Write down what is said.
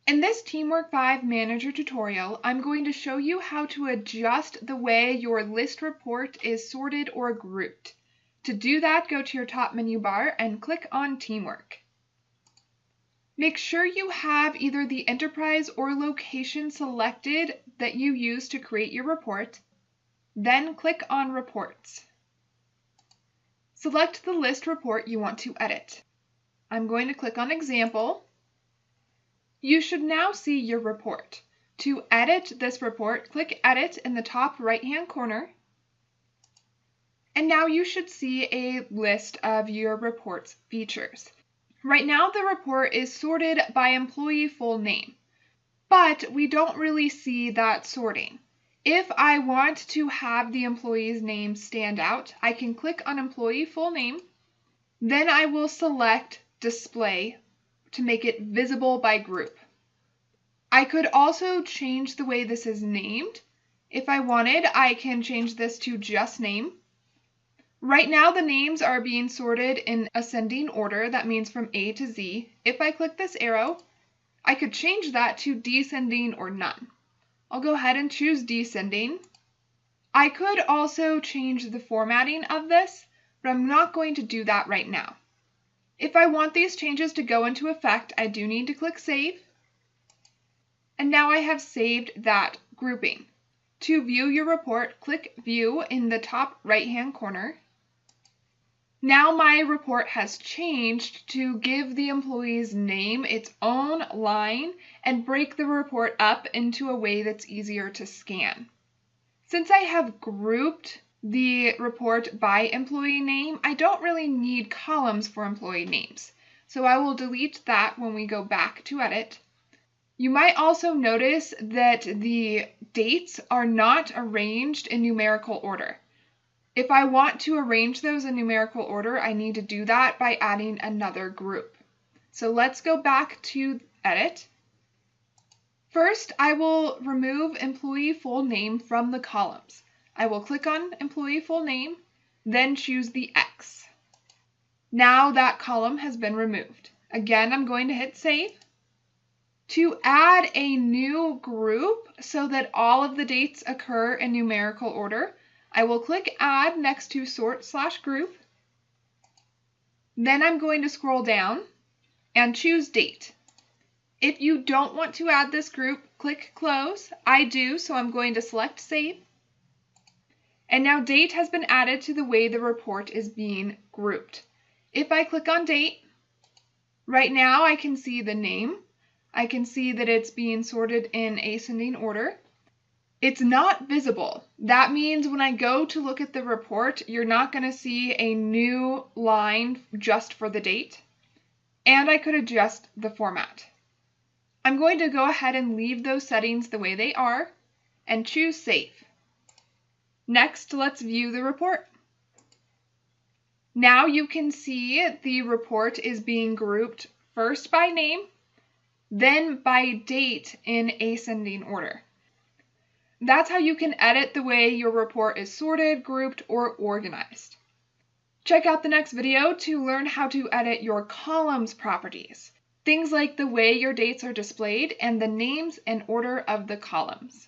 In this Teamwork 5 Manager tutorial, I'm going to show you how to adjust the way your list report is sorted or grouped. To do that, go to your top menu bar and click on Teamwork. Make sure you have either the enterprise or location selected that you use to create your report. Then click on Reports. Select the list report you want to edit. I'm going to click on Example. You should now see your report. To edit this report, click Edit in the top right-hand corner. And now you should see a list of your report's features. Right now the report is sorted by employee full name, but we don't really see that sorting. If I want to have the employee's name stand out, I can click on Employee Full Name. Then I will select Display to make it visible by group. I could also change the way this is named. If I wanted, I can change this to just name. Right now the names are being sorted in ascending order, that means from A to Z. If I click this arrow, I could change that to descending or none. I'll go ahead and choose descending. I could also change the formatting of this, but I'm not going to do that right now. If I want these changes to go into effect, I do need to click Save. And now I have saved that grouping. To view your report, click View in the top right-hand corner. Now my report has changed to give the employee's name its own line and break the report up into a way that's easier to scan. Since I have grouped the report by employee name, I don't really need columns for employee names. So I will delete that when we go back to edit. You might also notice that the dates are not arranged in numerical order. If I want to arrange those in numerical order, I need to do that by adding another group. So let's go back to edit. First, I will remove employee full name from the columns. I will click on employee full name, then choose the X. Now that column has been removed. Again, I'm going to hit save. To add a new group so that all of the dates occur in numerical order, I will click Add next to Sort/Group. Then I'm going to scroll down and choose Date. If you don't want to add this group, click Close. I do, so I'm going to select Save. And now Date has been added to the way the report is being grouped. If I click on Date, right now I can see the name. I can see that it's being sorted in ascending order. It's not visible. That means when I go to look at the report, you're not going to see a new line just for the date. And I could adjust the format. I'm going to go ahead and leave those settings the way they are and choose Save. Next, let's view the report. Now you can see the report is being grouped first by name, then by date in ascending order. That's how you can edit the way your report is sorted, grouped, or organized. Check out the next video to learn how to edit your columns properties, things like the way your dates are displayed and the names and order of the columns.